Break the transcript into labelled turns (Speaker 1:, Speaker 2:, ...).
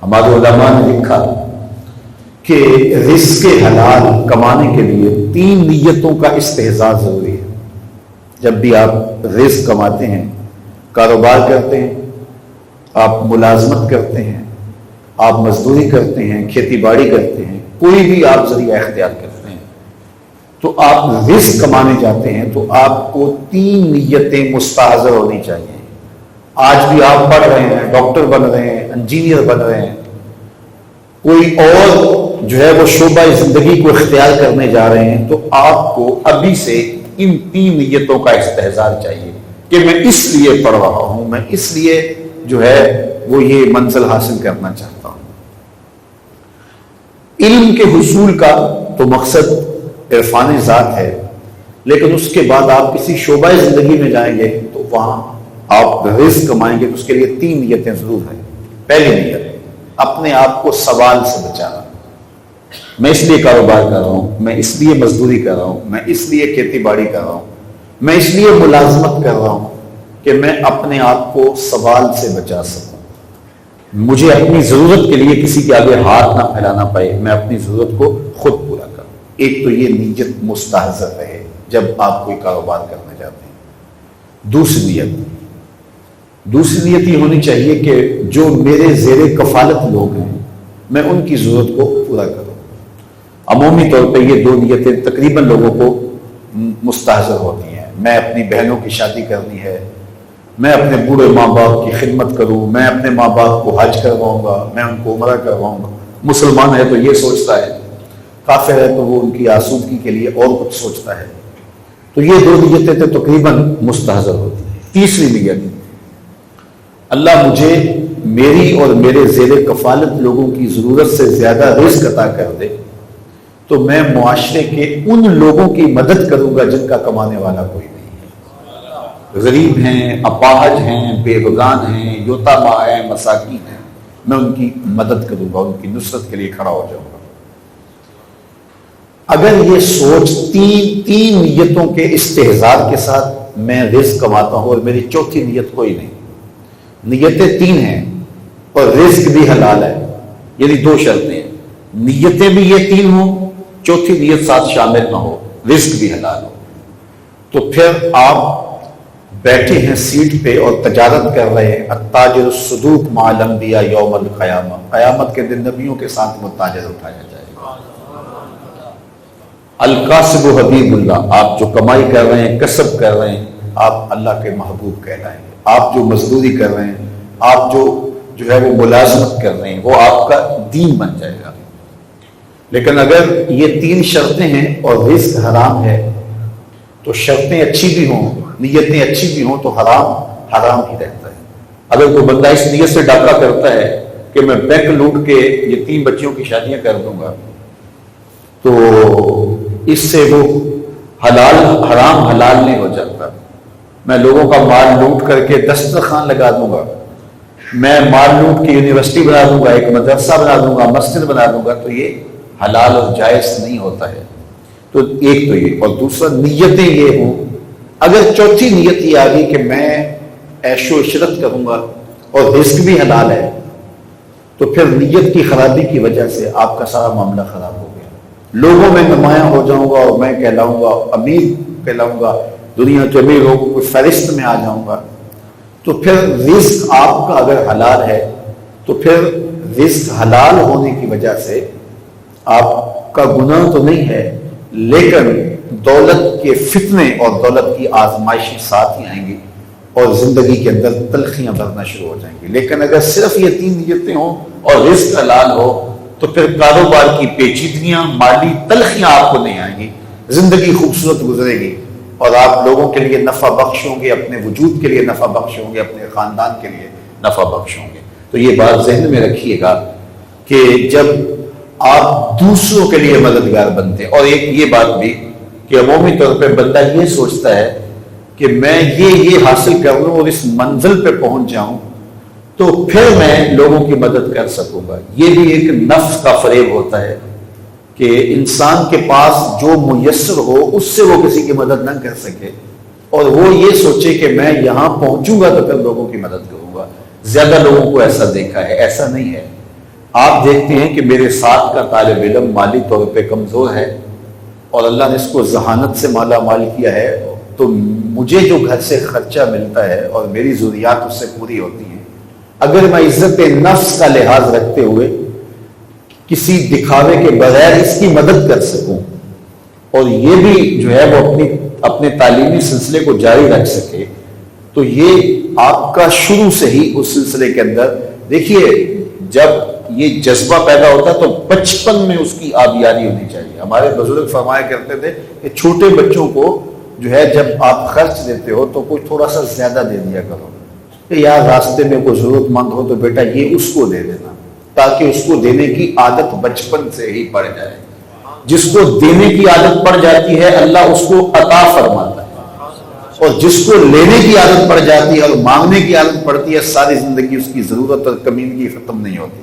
Speaker 1: ہمارے علماء نے لکھا کہ رزق حلال کمانے کے لیے 3 نیتوں کا استحضار ضروری ہے۔ جب بھی آپ رزق کماتے ہیں، کاروبار کرتے ہیں، آپ ملازمت کرتے ہیں، آپ مزدوری کرتے ہیں، کھیتی باڑی کرتے ہیں، کوئی بھی آپ ذریعہ اختیار کرتے ہیں، تو آپ رزق کمانے جاتے ہیں تو آپ کو 3 نیتیں مستحضر ہونی چاہیے۔ آج بھی آپ پڑھ رہے ہیں، ڈاکٹر بن رہے ہیں، انجینئر بن رہے ہیں، کوئی اور جو ہے وہ شعبہ زندگی کو اختیار کرنے جا رہے ہیں، تو آپ کو ابھی سے ان 3 نیتوں کا استحضار چاہیے کہ میں اس لیے پڑھ رہا ہوں، میں اس لیے جو ہے وہ یہ منزل حاصل کرنا چاہتا ہوں۔ علم کے حصول کا تو مقصد عرفان ذات ہے، لیکن اس کے بعد آپ کسی شعبہ زندگی میں جائیں گے تو وہاں آپ رزق کمائیں گے، تو اس کے لیے 3 نیتیں ضرور ہیں۔ پہلی نیت، اپنے آپ کو سوال سے بچانا۔ میں اس لیے کاروبار کر رہا ہوں، میں اس لیے مزدوری کر رہا ہوں، میں اس لیے کھیتی باڑی کر رہا ہوں، میں اس لیے ملازمت کر رہا ہوں کہ میں اپنے آپ کو سوال سے بچا سکوں، مجھے اپنی ضرورت کے لیے کسی کے آگے ہاتھ نہ پھیلانا پڑے، میں اپنی ضرورت کو خود پورا کروں۔ ایک تو یہ نیت مستحضر رہے جب آپ کوئی کاروبار کرنے جاتے ہیں۔ دوسری نیت یہ ہونی چاہیے کہ جو میرے زیر کفالت لوگ ہیں میں ان کی ضرورت کو پورا کروں۔ عمومی طور پہ یہ 2 نیتیں تقریباً لوگوں کو مستحضر ہوتی ہیں۔ میں اپنی بہنوں کی شادی کرنی ہے، میں اپنے بوڑھے ماں باپ کی خدمت کروں، میں اپنے ماں باپ کو حج کرواؤں گا، میں ان کو عمرہ کرواؤں گا۔ مسلمان ہے تو یہ سوچتا ہے، کافر ہے تو وہ ان کی آسودگی کے لیے اور کچھ سوچتا ہے۔ تو یہ 2 نیتیں تو تقریباً مستحضر ہوتی ہیں۔ تیسری نیت، اللہ مجھے میری اور میرے زیر کفالت لوگوں کی ضرورت سے زیادہ رزق عطا کر دے تو میں معاشرے کے ان لوگوں کی مدد کروں گا جن کا کمانے والا کوئی نہیں ہے، غریب ہیں، اپاہج ہیں، بے بگان ہیں، یتامى ہیں، مساکین ہیں، میں ان کی مدد کروں گا، ان کی نصرت کے لیے کھڑا ہو جاؤں گا۔ اگر یہ سوچ 3 نیتوں کے استحضار کے ساتھ میں رزق کماتا ہوں اور میری چوتھی نیت کوئی نہیں، نیتیں 3 ہیں اور رزق بھی حلال ہے، یعنی 2 شرطیں ہیں، نیتیں بھی یہ 3 ہوں، چوتھی نیت ساتھ شامل نہ ہو، رزق بھی حلال ہو، تو پھر آپ بیٹھے ہیں سیٹ پہ اور تجارت کر رہے ہیں۔ التاجر الصدوق مع الانبیاء یوم القیامہ، قیامت کے دن نبیوں کے ساتھ وہ تاجر اٹھایا جائے گا۔ الکاسب حبیب اللہ، آپ جو کمائی کر رہے ہیں، کسب کر رہے ہیں، آپ اللہ کے محبوب کہلائیں گے۔ آپ جو مزدوری کر رہے ہیں، آپ جو ہے وہ ملازمت کر رہے ہیں، وہ آپ کا دین بن جائے گا۔ لیکن اگر یہ 3 شرطیں ہیں اور رزق حرام ہے تو شرطیں اچھی بھی ہوں، نیتیں اچھی بھی ہوں، تو حرام ہی رہتا ہے۔ اگر کوئی بندہ اس نیت سے ڈاکہ کرتا ہے کہ میں بینک لوٹ کے یہ 3 بچیوں کی شادیاں کر دوں گا، تو اس سے وہ حرام حلال نہیں ہو جاتا۔ میں لوگوں کا مال لوٹ کر کے دسترخوان لگا دوں گا، میں مال لوٹ کے یونیورسٹی بنا دوں گا، ایک مدرسہ بنا دوں گا، مسجد بنا دوں گا، تو یہ حلال اور جائز نہیں ہوتا ہے۔ تو ایک تو یہ، اور دوسرا نیتیں یہ ہوں۔ اگر چوتھی نیت یہ آ گئی کہ میں عیش و عشرت کروں گا اور رزق بھی حلال ہے، تو پھر نیت کی خرابی کی وجہ سے آپ کا سارا معاملہ خراب ہو گیا۔ لوگوں میں نمایاں ہو جاؤں گا اور میں کہلاؤں گا امیر، کہلاؤں گا دنیا کے امیر لوگوں کی فہرست میں آ جاؤں گا، تو پھر رزق آپ کا اگر حلال ہے تو پھر رزق حلال ہونے کی وجہ سے آپ کا گناہ تو نہیں ہے، لیکن دولت کے فتنے اور دولت کی آزمائشیں ساتھ ہی آئیں گی اور زندگی کے اندر تلخیاں بھرنا شروع ہو جائیں گی۔ لیکن اگر صرف یہ 3 نیتیں ہوں اور رزق حلال ہو تو پھر کاروبار کی پیچیدگیاں، مالی تلخیاں آپ کو نہیں آئیں گی، زندگی خوبصورت گزرے گی اور آپ لوگوں کے لیے نفع بخش ہوں گے، اپنے وجود کے لیے نفع بخش ہوں گے، اپنے خاندان کے لیے نفع بخش ہوں گے۔ تو یہ بات ذہن میں رکھیے گا کہ جب آپ دوسروں کے لیے مددگار بنتے ہیں، اور ایک یہ بات بھی کہ عمومی طور پہ بندہ یہ سوچتا ہے کہ میں یہ حاصل کر لوں اور اس منزل پہ پہنچ جاؤں تو پھر میں لوگوں کی مدد کر سکوں گا۔ یہ بھی ایک نفس کا فریب ہوتا ہے کہ انسان کے پاس جو میسر ہو اس سے وہ کسی کی مدد نہ کر سکے، اور وہ یہ سوچے کہ میں یہاں پہنچوں گا تو پھر لوگوں کی مدد کروں گا۔ زیادہ لوگوں کو ایسا دیکھا ہے، ایسا نہیں ہے۔ آپ دیکھتے ہیں کہ میرے ساتھ کا طالب علم مالی طور پہ کمزور ہے اور اللہ نے اس کو ذہانت سے مالا مال کیا ہے، تو مجھے جو گھر سے خرچہ ملتا ہے اور میری ضروریات اس سے پوری ہوتی ہیں، اگر میں عزت نفس کا لحاظ رکھتے ہوئے کسی دکھاوے کے بغیر اس کی مدد کر سکوں اور یہ بھی جو ہے وہ اپنے تعلیمی سلسلے کو جاری رکھ سکے، تو یہ آپ کا شروع سے ہی اس سلسلے کے اندر دیکھیے، جب یہ جذبہ پیدا ہوتا ہے تو بچپن میں اس کی آبیاری ہونی چاہیے۔ ہمارے بزرگ فرمایا کرتے تھے کہ چھوٹے بچوں کو جو ہے جب آپ خرچ دیتے ہو تو کوئی تھوڑا سا زیادہ دے دیا کرو، کہ یار راستے میں کوئی ضرورت مند ہو تو بیٹا یہ اس کو دے دینا، تاکہ اس کو دینے کی عادت بچپن سے ہی پڑ جائے۔ جس کو دینے کی عادت پڑ جاتی ہے اللہ اس کو عطا فرماتا ہے، اور جس کو لینے کی عادت پڑ جاتی ہے اور مانگنے کی عادت پڑتی ہے، ساری زندگی اس کی ضرورت اور کمی کی ختم نہیں ہوتی۔